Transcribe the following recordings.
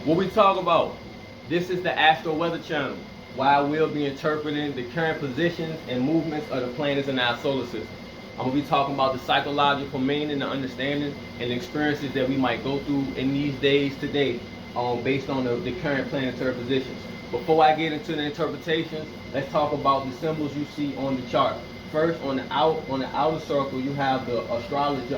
What we talk about? This is the Astro Weather Channel, where I will be interpreting the current positions and movements of the planets in our solar system. I'm going to be talking about the psychological meaning, the understanding, and the experiences that we might go through in these days today based on the current planetary positions. Before I get into the interpretations, let's talk about the symbols you see on the chart. First, on the outer circle, you have the astrology,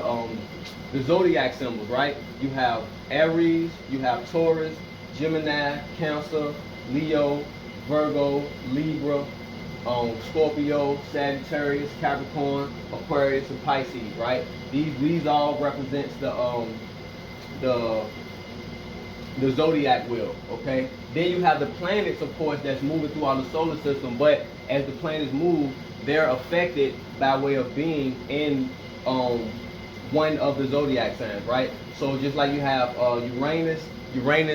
the zodiac symbols, right? You have Aries, you have Taurus, Gemini, Cancer, Leo, Virgo, Libra, Scorpio, Sagittarius, Capricorn, Aquarius, and Pisces, right? These all represents the zodiac wheel, okay? Then you have the planets, of course, that's moving throughout the solar system, but as the planets move, they're affected by way of being in one of the zodiac signs, right? So just like you have Uranus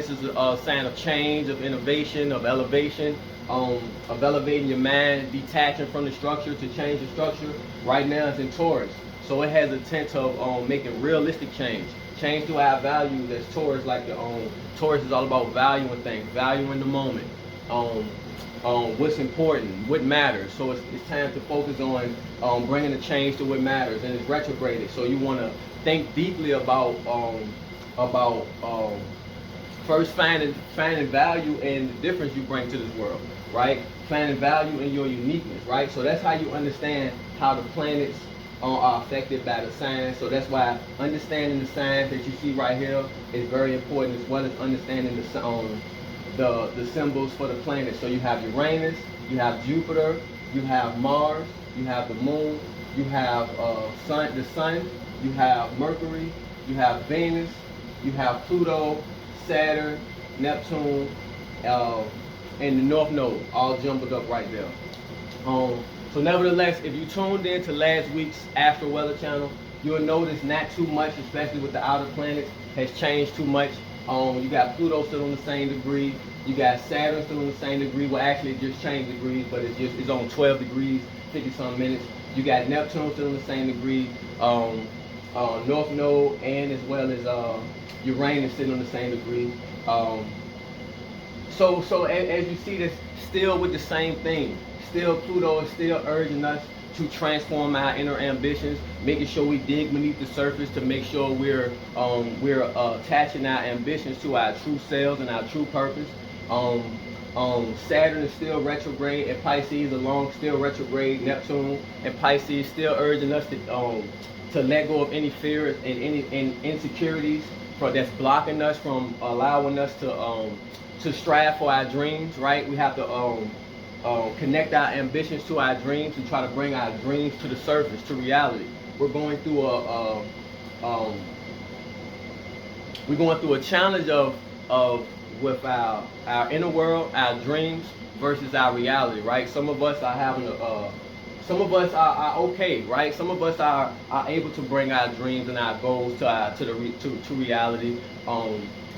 is a sign of change, of innovation, of elevation, of elevating your mind, detaching from the structure to change the structure. Right now it's in Taurus, so it has a tint of making realistic change to our values. As Taurus, like Taurus is all about valuing things, valuing the moment, what's important, what matters. So it's time to focus on bringing a change to what matters, and it's retrograded. So you want to think deeply about first finding value in the difference you bring to this world, right? Finding value in your uniqueness, right? So that's how you understand how the planets are affected by the signs. So that's why understanding the signs that you see right here is very important, as well as understanding the symbols for the planets. So you have Uranus, you have Jupiter, you have Mars, you have the Moon, you have the Sun, you have Mercury, you have Venus, you have Pluto, Saturn, Neptune, and the North Node, all jumbled up right there. So nevertheless, if you tuned in to last week's Astro Weather Channel, you'll notice not too much, especially with the outer planets, has changed too much. You got Pluto still on the same degree. You got Saturn still on the same degree. Well, actually, it just changed degrees, but it's on 12 degrees, 50-some minutes. You got Neptune still on the same degree. North Node and as well as Uranus sitting on the same degree. So as you see, this still with the same thing. Still, Pluto is still urging us to transform our inner ambitions, making sure we dig beneath the surface to make sure we're attaching our ambitions to our true selves and our true purpose. Saturn is still retrograde and Pisces along, still retrograde. Neptune and Pisces still urging us to let go of any fears and any insecurities that's blocking us from allowing us to strive for our dreams, right? We have to connect our ambitions to our dreams and try to bring our dreams to the surface, to reality. We're going through a challenge of with our inner world, our dreams versus our reality, right? Some of us are are okay, right? Some of us are able to bring our dreams and our goals to reality.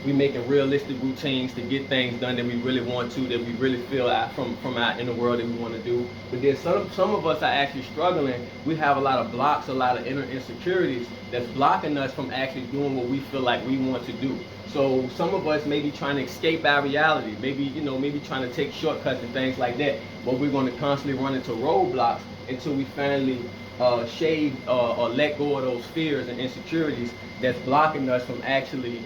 We making realistic routines to get things done that we really want to, that we really feel from our inner world that we want to do. But then some of us are actually struggling. We have a lot of blocks, a lot of inner insecurities that's blocking us from actually doing what we feel like we want to do. So some of us may be trying to escape our reality, maybe trying to take shortcuts and things like that. But we're going to constantly run into roadblocks until we finally shave or let go of those fears and insecurities that's blocking us from actually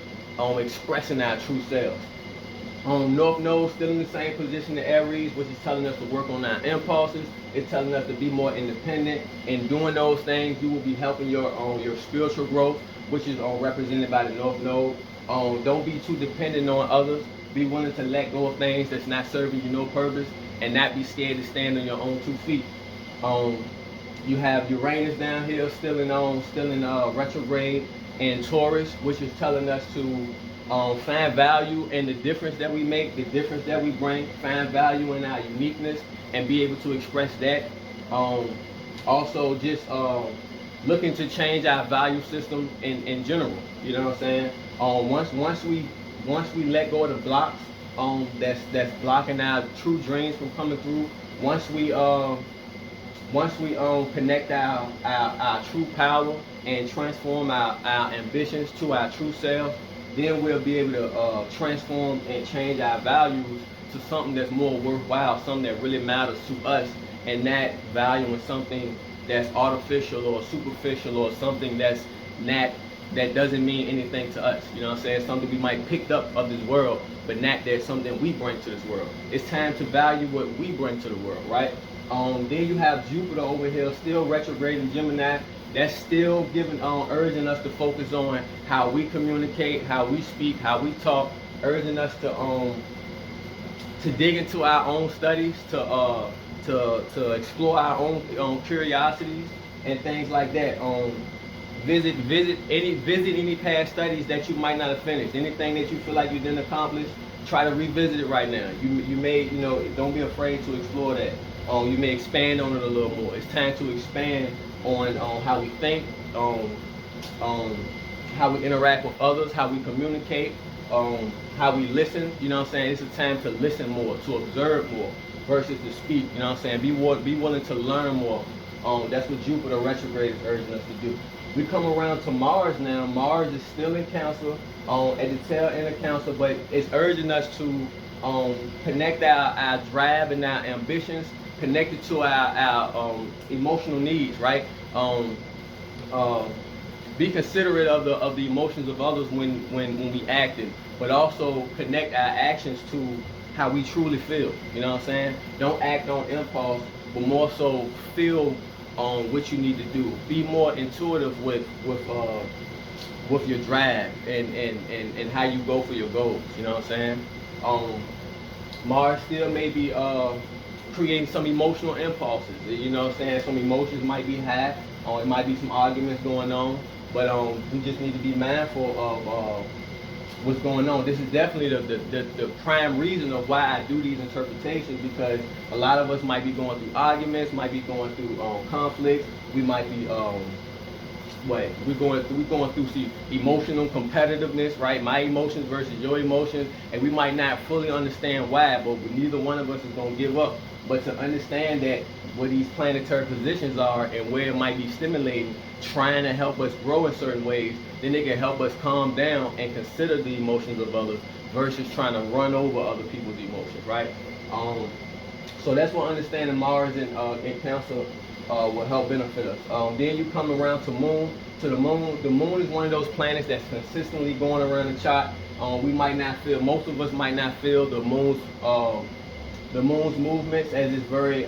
expressing our true selves. North Node still in the same position to Aries, which is telling us to work on our impulses. It's telling us to be more independent. In doing those things, you will be helping your spiritual growth, which is represented by the North Node. Don't be too dependent on others. Be willing to let go of things that's not serving you no purpose, and not be scared to stand on your own 2 feet. You have Uranus down here still in retrograde and Taurus, which is telling us to find value in the difference that we make, the difference that we bring, find value in our uniqueness, and be able to express that. Also, just looking to change our value system in general. You know what I'm saying? Once we let go of the blocks that's blocking our true dreams from coming through, once we connect our true power and transform our ambitions to our true self, then we'll be able to transform and change our values to something that's more worthwhile, something that really matters to us, and not valuing something that's artificial or superficial or something that's not, that doesn't mean anything to us. You know what I'm saying? Something we might pick up of this world, but not that something we bring to this world. It's time to value what we bring to the world, right? Then you have Jupiter over here, still retrograde in Gemini. That's still giving, urging us to focus on how we communicate, how we speak, how we talk, urging us to dig into our own studies, to explore our own curiosities and things like that. Visit any past studies that you might not have finished. Anything that you feel like you didn't accomplish, try to revisit it right now. You may, you know, don't be afraid to explore that. You may expand on it a little more. It's time to expand on how we think, how we interact with others, how we communicate, how we listen. You know what I'm saying? It's a time to listen more, to observe more, versus to speak. You know what I'm saying? Be willing to learn more. That's what Jupiter retrograde is urging us to do. We come around to Mars now. Mars is still in Cancer, at the tail end of Cancer, but it's urging us to connect our drive and our ambitions, connected to our emotional needs, right? Be considerate of the emotions of others when we acting, but also connect our actions to how we truly feel. You know what I'm saying? Don't act on impulse, but more so feel what you need to do. Be more intuitive with your drive and how you go for your goals. You know what I'm saying? Mars still may be creating some emotional impulses. You know what I'm saying? Some emotions might be high. It might be some arguments going on, but we just need to be mindful of what's going on. This is definitely the prime reason of why I do these interpretations, because a lot of us might be going through arguments, might be going through conflicts. We might be we're going through see emotional competitiveness, right? My emotions versus your emotions, and we might not fully understand why, but neither one of us is going to give up. But to understand that where these planetary positions are and where it might be stimulating, trying to help us grow in certain ways, then they can help us calm down and consider the emotions of others versus trying to run over other people's emotions, right? So that's what understanding Mars in Cancer will help benefit us. Then you come around to Moon. To the Moon. The Moon is one of those planets that's consistently going around the chart. We might not feel, most of us might not feel the Moon's movements, as it's very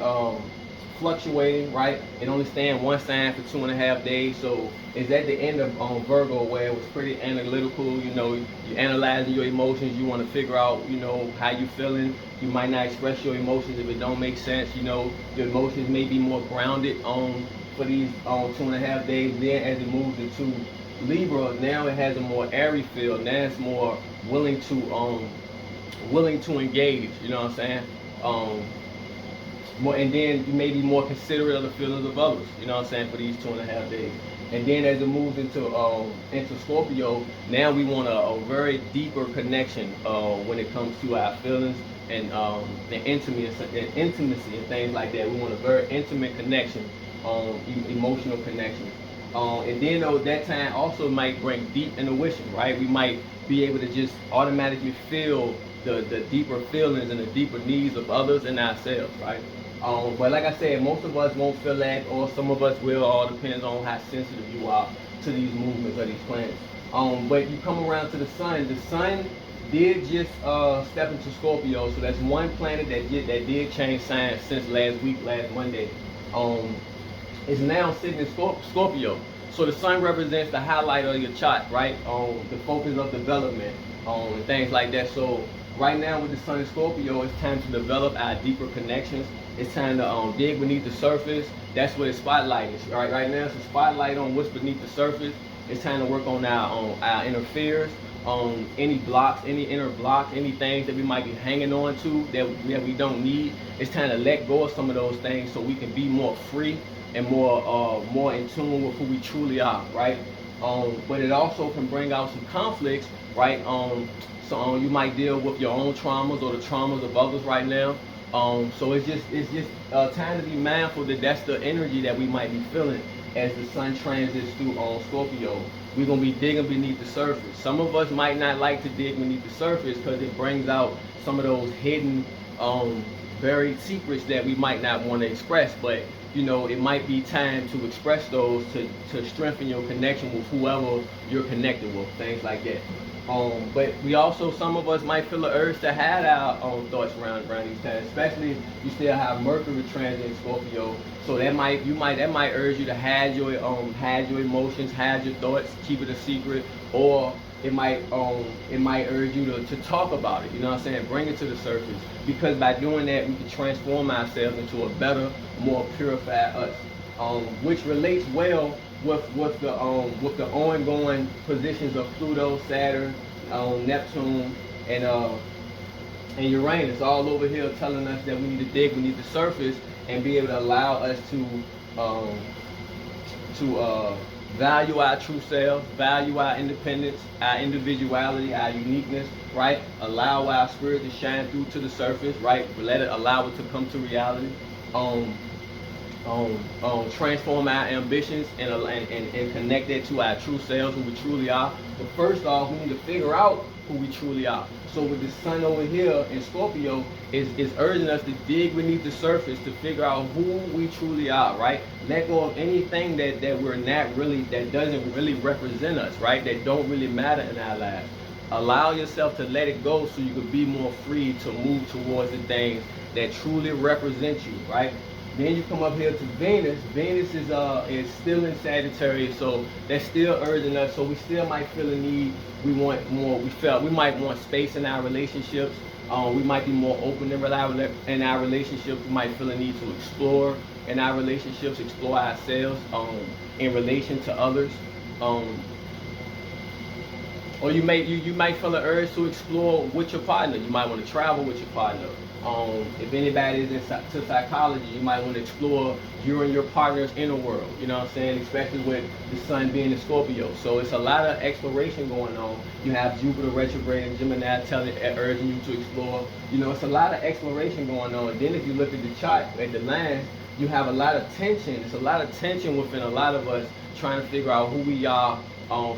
fluctuating, right? It only stays one sign for 2.5 days, so it's at the end of Virgo, where it was pretty analytical. You know, you're analyzing your emotions. You want to figure out, you know, how you feeling. You might not express your emotions if it don't make sense. You know, your emotions may be more grounded for these 2.5 days. Then as it moves into Libra, now it has a more airy feel. Now it's more willing to engage. You know what I'm saying? And then you may be more considerate of the feelings of others, you know what I'm saying, for these 2.5 days. And then as it moves into Scorpio, now we want a very deeper connection when it comes to our feelings and intimacy and things like that. We want a very intimate connection, emotional connection. And then that time also might bring deep intuition, right? We might be able to just automatically feel the deeper feelings and the deeper needs of others and ourselves, right? But like I said, most of us won't feel that, or some of us will. All depends on how sensitive you are to these movements of these planets. But you come around to the Sun. The Sun did just step into Scorpio, so that's one planet that did change signs since last Monday. It's now sitting in Scorpio. So the Sun represents the highlight of your chart, right? The focus of development, and things like that. So right now with the Sun in Scorpio, it's time to develop our deeper connections. It's time to dig beneath the surface. That's what the spotlight is. Right now it's a spotlight on what's beneath the surface. It's time to work on our inner fears, any blocks, any inner blocks, any things that we might be hanging on to that we don't need. It's time to let go of some of those things so we can be more free and more in tune with who we truly are, right? But it also can bring out some conflicts, right? So you might deal with your own traumas or the traumas of others right now. So it's just time to be mindful that that's the energy that we might be feeling as the Sun transits through Scorpio. we're gonna be digging beneath the surface. Some of us might not like to dig beneath the surface because it brings out some of those hidden, buried secrets that we might not want to express. But you know, it might be time to express those to strengthen your connection with whoever you're connected with, things like that. But we also, some of us might feel the urge to hide our own thoughts around these times, especially if you still have Mercury transit in Scorpio. So that might urge you to hide your emotions, hide your thoughts, keep it a secret, or it might urge you to talk about it. You know what I'm saying? Bring it to the surface, because by doing that we can transform ourselves into a better, more purified us, which relates well with the ongoing positions of Pluto, Saturn, Neptune, and Uranus all over here, telling us that we need to dig beneath the surface and be able to allow us to value our true selves, value our independence, our individuality, our uniqueness, right? Allow our spirit to shine through to the surface, right? Allow it to come to reality. Transform our ambitions and connect that to our true selves, who we truly are. But first off, we need to figure out who we truly are. So with the sun over here in Scorpio, is urging us to dig beneath the surface to figure out who we truly are, right? Let go of anything that we're not really, that doesn't really represent us, right? That don't really matter in our lives. Allow yourself to let it go so you can be more free to move towards the things that truly represent you, right? Then you come up here to Venus. Venus is still in Sagittarius, so that's still urging us. So we still might feel a need. We want more. We might want space in our relationships. We might be more open in our relationships. We might feel a need to explore in our relationships, explore ourselves in relation to others. Or you might feel an urge to explore with your partner. You might want to travel with your partner. If anybody is into psychology, you might want to explore you and your partner's inner world. You know what I'm saying? Especially with the sun being in Scorpio. So it's a lot of exploration going on. You have Jupiter retrograde in Gemini urging you to explore. You know, it's a lot of exploration going on. And then if you look at the chart, at the lines, you have a lot of tension. It's a lot of tension within a lot of us trying to figure out who we are.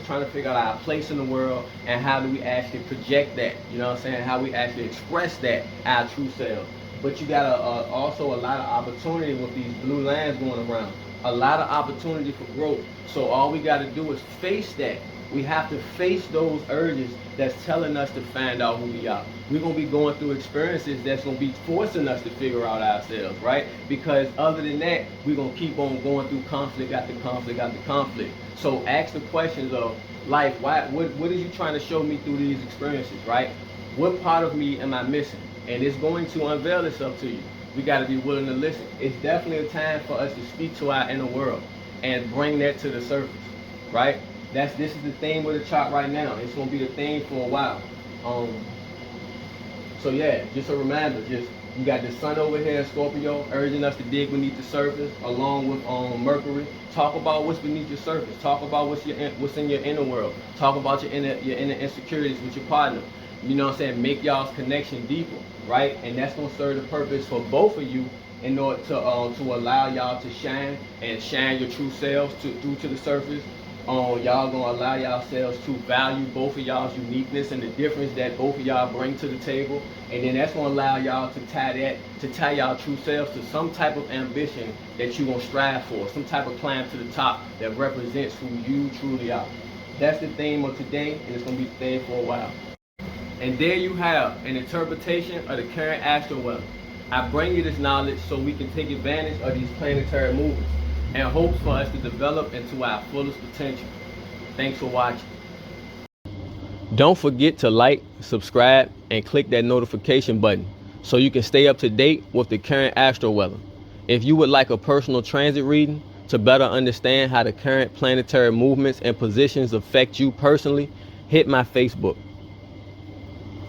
Trying to figure out our place in the world and how do we actually project that, you know what I'm saying, how we actually express that, our true self. But you got also a lot of opportunity with these blue lines going around, a lot of opportunity for growth. So all we got to do is face that. We have to face those urges that's telling us to find out who we are. We're going to be going through experiences that's going to be forcing us to figure out ourselves, right? Because other than that, we're going to keep on going through conflict after conflict after conflict. So ask the questions of life. What are you trying to show me through these experiences, right? What part of me am I missing? And it's going to unveil itself to you. We got to be willing to listen. It's definitely a time for us to speak to our inner world and bring that to the surface, right? This is the theme of the chart right now. It's going to be the theme for a while. So yeah, just a reminder, you got the sun over here in Scorpio urging us to dig beneath the surface, along with Mercury. Talk about what's beneath your surface. Talk about what's in your inner world. Talk about your inner insecurities with your partner. You know what I'm saying? Make y'all's connection deeper, right? And that's gonna serve the purpose for both of you in order to allow y'all to shine your true selves through to the surface. Y'all gonna allow yourselves to value both of y'all's uniqueness and the difference that both of y'all bring to the table, and then that's gonna allow y'all to tie y'all true selves to some type of ambition that you're gonna strive for, some type of climb to the top that represents who you truly are. That's the theme of today, and it's gonna be the theme for a while. And there you have an interpretation of the current astro weather. I bring you this knowledge so we can take advantage of these planetary movements and hopes for us to develop into our fullest potential. Thanks for watching. Don't forget to like, subscribe, and click that notification button so you can stay up to date with the current astro weather. If you would like a personal transit reading to better understand how the current planetary movements and positions affect you personally, hit my Facebook.